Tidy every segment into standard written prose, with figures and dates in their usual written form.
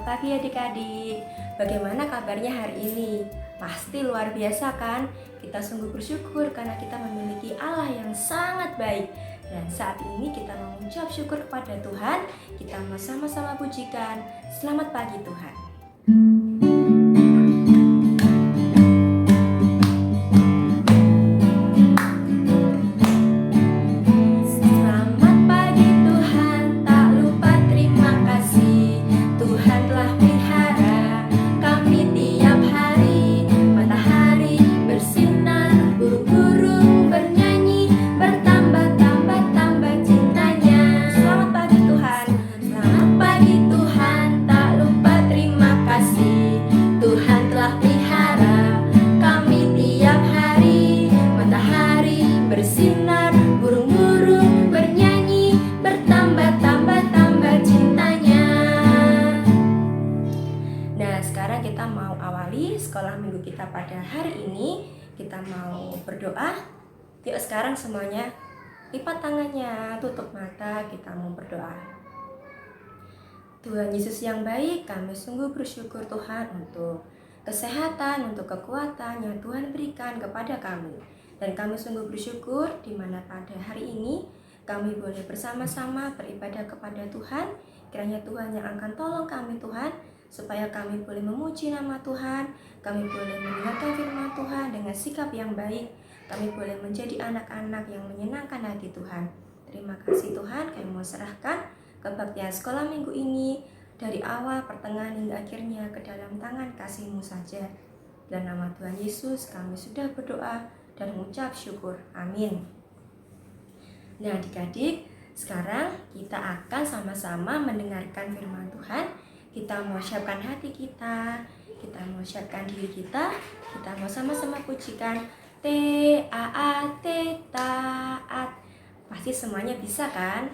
pagi adik-adik. Bagaimana kabarnya hari ini? Pasti luar biasa kan? Kita sungguh bersyukur karena kita memiliki Allah yang sangat baik. Dan saat ini kita mengucap syukur kepada Tuhan. Kita mau sama-sama pujikan. Selamat pagi Tuhan. Sekarang kita mau awali sekolah minggu kita pada hari ini. Kita mau berdoa. Yuk sekarang semuanya lipat tangannya, tutup mata, kita mau berdoa. Tuhan Yesus yang baik, kami sungguh bersyukur Tuhan untuk kesehatan, untuk kekuatan yang Tuhan berikan kepada kami. Dan kami sungguh bersyukur di mana pada hari ini kami boleh bersama-sama beribadah kepada Tuhan. Kiranya Tuhan yang akan tolong kami Tuhan, supaya kami boleh memuji nama Tuhan, kami boleh mendengarkan firman Tuhan dengan sikap yang baik, kami boleh menjadi anak-anak yang menyenangkan hati Tuhan. Terima kasih Tuhan, kami mau serahkan kebaktian sekolah minggu ini dari awal, pertengahan hingga akhirnya ke dalam tangan kasih-Mu saja. Dalam nama Tuhan Yesus kami sudah berdoa dan mengucap syukur. Amin. Nah adik-adik, sekarang kita akan sama-sama mendengarkan firman Tuhan. Kita mau siapkan hati kita mau siapkan diri kita mau sama-sama pujikan T-A-A-T, taat. Pasti semuanya bisa kan?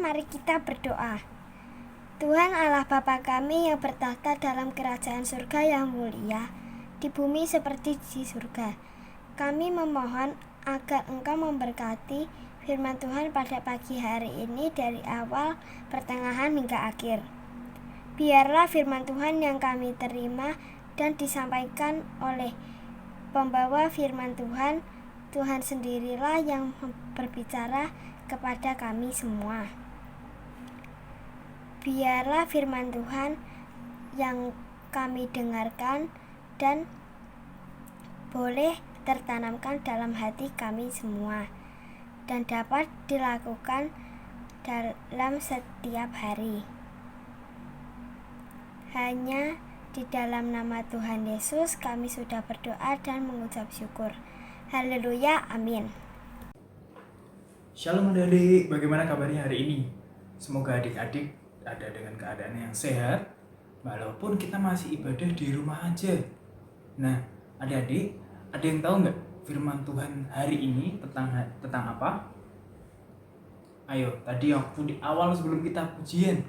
Mari kita berdoa. Tuhan Allah Bapa kami yang bertahta dalam kerajaan surga yang mulia, di bumi seperti di surga. Kami memohon agar Engkau memberkati firman Tuhan pada pagi hari ini dari awal, pertengahan hingga akhir. Biarlah firman Tuhan yang kami terima dan disampaikan oleh pembawa firman Tuhan, Tuhan sendirilah yang berbicara kepada kami semua. Biarlah firman Tuhan yang kami dengarkan dan boleh tertanamkan dalam hati kami semua dan dapat dilakukan dalam setiap hari. Hanya di dalam nama Tuhan Yesus kami sudah berdoa dan mengucap syukur. Haleluya, amin. Shalom adik-adik, bagaimana kabarnya hari ini? Semoga adik-adik ada dengan keadaan yang sehat, walaupun kita masih ibadah di rumah aja. Nah, adik-adik, ada yang tahu nggak firman Tuhan hari ini tentang apa? Ayo, tadi waktu di awal sebelum kita pujian.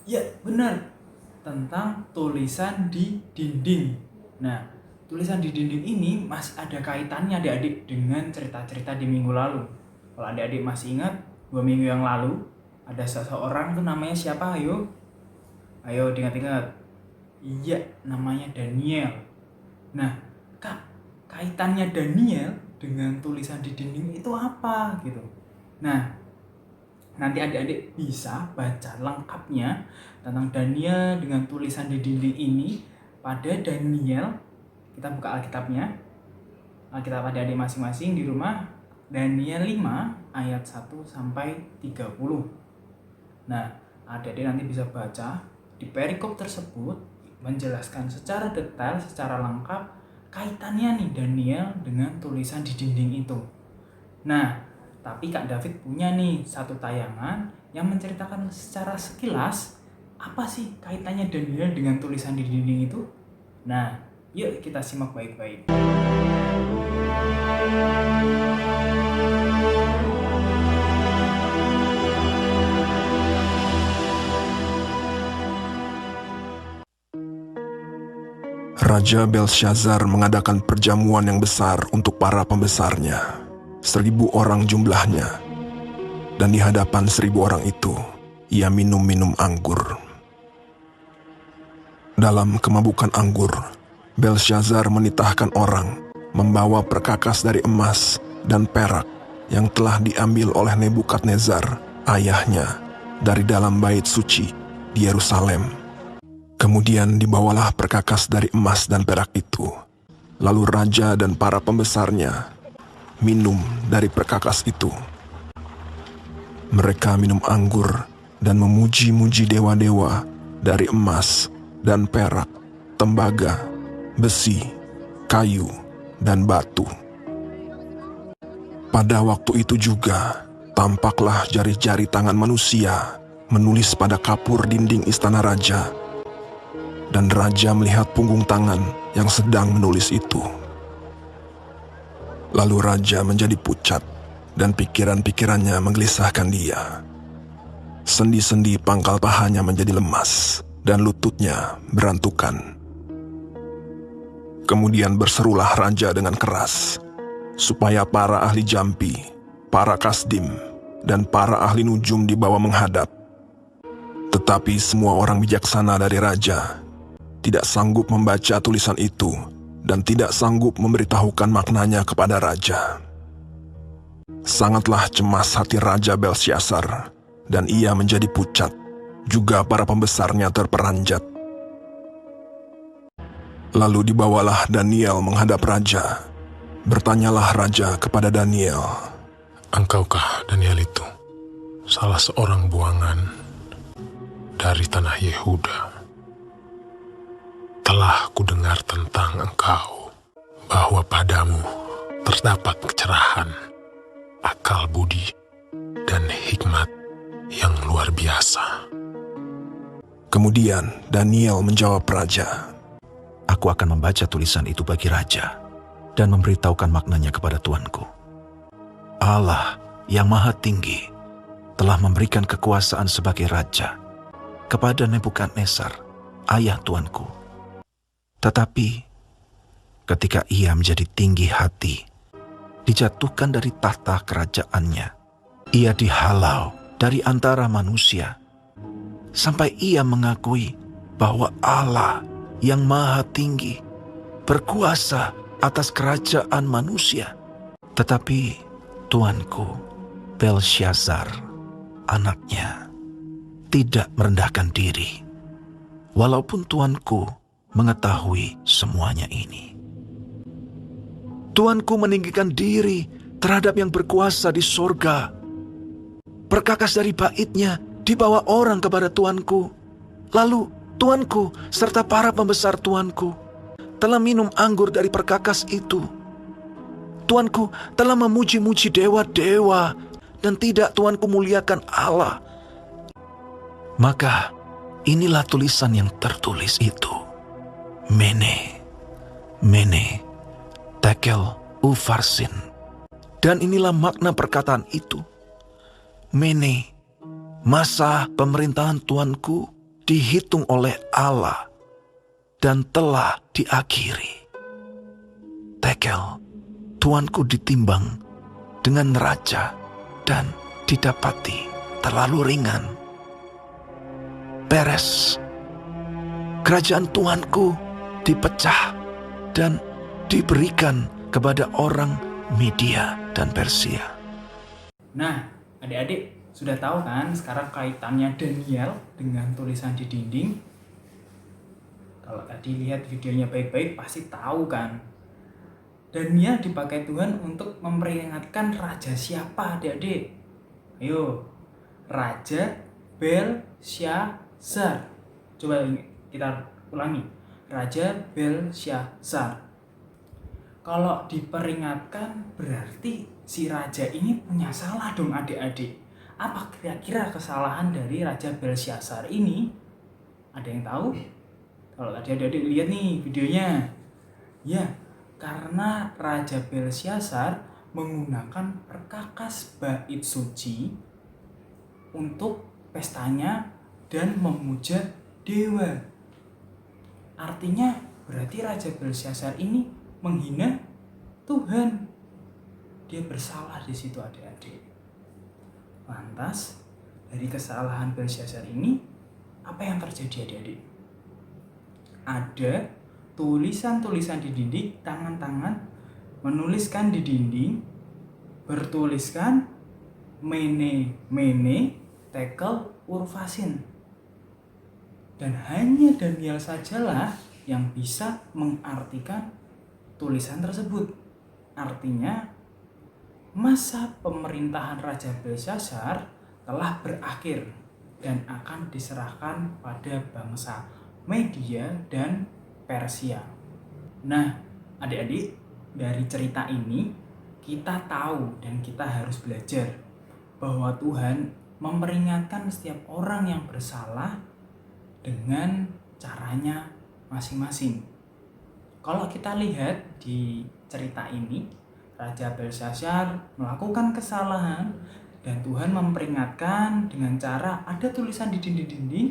Ya, benar. Tentang tulisan di dinding. Nah, tulisan di dinding ini masih ada kaitannya adik-adik dengan cerita-cerita di minggu lalu. Kalau adik-adik masih ingat, 2 minggu yang lalu ada seseorang tuh namanya siapa? Ayo diingat-ingat. Iya, namanya Daniel. Nah, Kak, kaitannya Daniel dengan tulisan di dinding itu apa gitu? Nah, nanti adik-adik bisa baca lengkapnya tentang Daniel dengan tulisan di dinding ini pada Daniel. Kita buka Alkitabnya. Alkitab adik-adik masing-masing di rumah. Daniel 5 ayat 1 sampai 30. Nah, adik-adik nanti bisa baca di perikop tersebut menjelaskan secara detail, secara lengkap kaitannya nih Daniel dengan tulisan di dinding itu. Nah, tapi Kak David punya nih satu tayangan yang menceritakan secara sekilas apa sih kaitannya Daniel dengan tulisan di dinding itu. Nah, yuk kita simak baik-baik. Raja Belshazzar mengadakan perjamuan yang besar untuk para pembesarnya, 1.000 orang jumlahnya. Dan di hadapan 1.000 orang itu, ia minum anggur. Dalam kemabukan anggur, Belshazzar menitahkan orang membawa perkakas dari emas dan perak yang telah diambil oleh Nebukadnezar, ayahnya, dari dalam bait suci di Yerusalem. Kemudian dibawalah perkakas dari emas dan perak itu. Lalu raja dan para pembesarnya minum dari perkakas itu. Mereka minum anggur dan memuji-muji dewa-dewa dari emas dan perak, tembaga, besi, kayu, dan batu. Pada waktu itu juga, tampaklah jari-jari tangan manusia menulis pada kapur dinding istana raja. Dan raja melihat punggung tangan yang sedang menulis itu. Lalu raja menjadi pucat dan pikiran-pikirannya menggelisahkan dia. Sendi-sendi pangkal pahanya menjadi lemas dan lututnya berantukan. Kemudian berserulah raja dengan keras, supaya para ahli jampi, para kasdim, dan para ahli nujum dibawa menghadap. Tetapi semua orang bijaksana dari raja tidak sanggup membaca tulisan itu dan tidak sanggup memberitahukan maknanya kepada raja. Sangatlah cemas hati Raja Belshazzar, dan ia menjadi pucat, juga para pembesarnya terperanjat. Lalu dibawalah Daniel menghadap raja. Bertanyalah raja kepada Daniel, "Engkaukah Daniel itu, salah seorang buangan dari tanah Yehuda? Telah kudengar tentang engkau, bahwa padamu terdapat kecerahan, akal budi, dan hikmat yang luar biasa." Kemudian Daniel menjawab raja, "Aku akan membaca tulisan itu bagi raja dan memberitahukan maknanya kepada tuanku. Allah yang Maha Tinggi telah memberikan kekuasaan sebagai raja kepada Nebukadnezar, ayah tuanku. Tetapi ketika ia menjadi tinggi hati, dijatuhkan dari tahta kerajaannya, ia dihalau dari antara manusia, sampai ia mengakui bahwa Allah yang Maha Tinggi berkuasa atas kerajaan manusia. Tetapi tuanku Belshazzar, anaknya, tidak merendahkan diri, walaupun tuanku mengetahui semuanya ini. Tuanku meninggikan diri terhadap yang berkuasa di sorga. Perkakas dari baitnya dibawa orang kepada tuanku. Lalu tuanku serta para pembesar tuanku telah minum anggur dari perkakas itu. Tuanku telah memuji-muji dewa-dewa dan tidak tuanku muliakan Allah. Maka inilah tulisan yang tertulis itu. Mene, Mene, Tekel, Ufarsin. Dan inilah makna perkataan itu. Mene, masa pemerintahan tuanku dihitung oleh Allah dan telah diakhiri. Tekel, tuanku ditimbang dengan neraca dan didapati terlalu ringan. Beres. Kerajaan Tuanku dipecah dan diberikan kepada orang Media dan Persia. Nah, adik-adik sudah tahu kan sekarang kaitannya Daniel dengan tulisan di dinding? Kalau tadi lihat videonya baik-baik pasti tahu kan. Daniel dipakai Tuhan untuk memperingatkan raja siapa adik-adik? Ayo, Raja Belsyazar. Coba kita ulangi. Raja Belsyazar. Kalau diperingatkan berarti si raja ini punya salah dong adik-adik. Apa kira-kira kesalahan dari Raja Belsyazar ini? Ada yang tahu? Kalau tadi adik-adik lihat nih videonya. Ya, karena Raja Belsyazar menggunakan perkakas bait suci untuk pestanya dan memuja dewa. Artinya berarti Raja Belsyazar ini menghina Tuhan. Dia bersalah di situ adik-adik. Lantas dari kesalahan Belsyazar ini apa yang terjadi adik-adik? Ada tulisan-tulisan di dinding, tangan-tangan menuliskan di dinding bertuliskan Mene Mene Tekel Urvasin. Dan hanya Daniel sajalah yang bisa mengartikan tulisan tersebut. Artinya masa pemerintahan Raja Belsyazar telah berakhir dan akan diserahkan pada bangsa Media dan Persia. Nah, adik-adik, dari cerita ini kita tahu dan kita harus belajar bahwa Tuhan memperingatkan setiap orang yang bersalah dengan caranya masing-masing. Kalau kita lihat di cerita ini, Raja Belsyazar melakukan kesalahan dan Tuhan memperingatkan dengan cara ada tulisan di dinding-dinding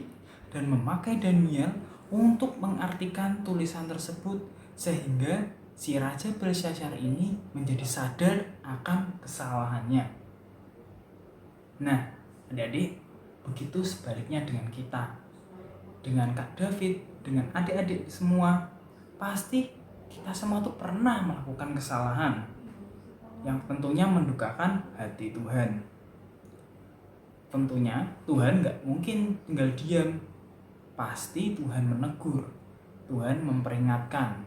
dan memakai Daniel untuk mengartikan tulisan tersebut sehingga si Raja Belsyazar ini menjadi sadar akan kesalahannya. Nah, adik-adik, begitu sebaliknya dengan kita. Dengan Kak David, dengan adik-adik semua, pasti kita semua tuh pernah melakukan kesalahan yang tentunya mendukakan hati Tuhan. Tentunya Tuhan gak mungkin tinggal diam. Pasti Tuhan menegur, Tuhan memperingatkan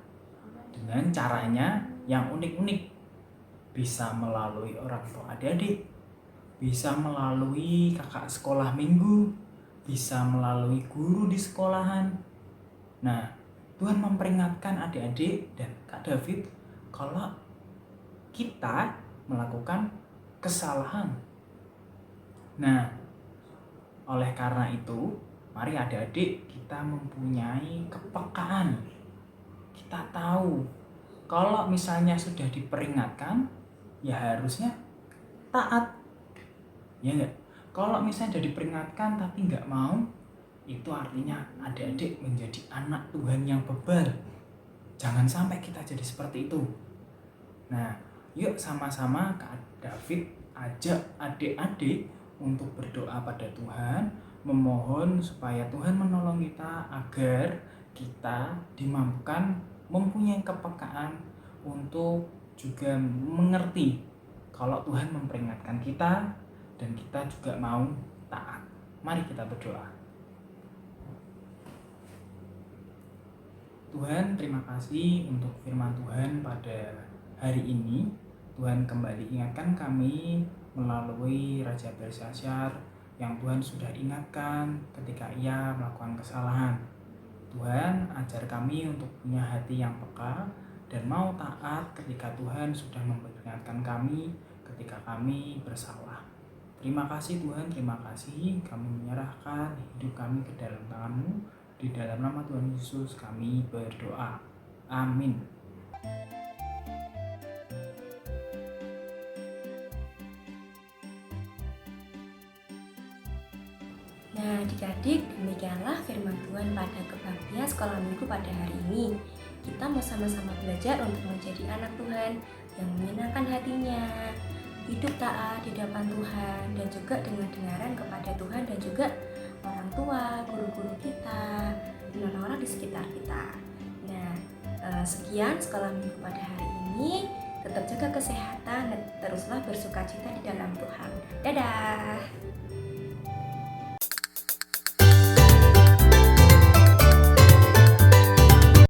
dengan caranya yang unik-unik. Bisa melalui orang tua adik-adik, bisa melalui kakak sekolah minggu, bisa melalui guru di sekolahan. Nah, Tuhan memperingatkan adik-adik dan Kak David kalau kita melakukan kesalahan. Nah, oleh karena itu, mari adik-adik kita mempunyai kepekaan. Kita tahu kalau misalnya sudah diperingatkan, ya harusnya taat. Ya enggak? Kalau misalnya sudah diperingatkan tapi nggak mau, itu artinya adik-adik menjadi anak Tuhan yang bebal. Jangan sampai kita jadi seperti itu. Nah, yuk sama-sama Kak David ajak adik-adik untuk berdoa pada Tuhan, memohon supaya Tuhan menolong kita agar kita dimampukan mempunyai kepekaan untuk juga mengerti kalau Tuhan memperingatkan kita dan kita juga mau taat. Mari kita berdoa. Tuhan, terima kasih untuk firman Tuhan pada hari ini. Tuhan kembali ingatkan kami melalui Raja Belsyazar yang Tuhan sudah ingatkan ketika ia melakukan kesalahan. Tuhan, ajar kami untuk punya hati yang peka dan mau taat ketika Tuhan sudah memperingatkan kami ketika kami bersalah. Terima kasih Tuhan, terima kasih. Kami menyerahkan hidup kami ke dalam tangan-Mu. Di dalam nama Tuhan Yesus kami berdoa. Amin. Nah, adik-adik, demikianlah firman Tuhan pada kebaktian sekolah minggu pada hari ini. Kita mau sama-sama belajar untuk menjadi anak Tuhan yang menyenangkan hatinya. hidup taat di hadapan Tuhan, dan juga dengar-dengaran kepada Tuhan dan juga orang tua, guru-guru kita, dan orang-orang di sekitar kita. Nah, sekian sekolah minggu pada hari ini. Tetap jaga kesehatan dan teruslah bersukacita di dalam Tuhan. Dadah!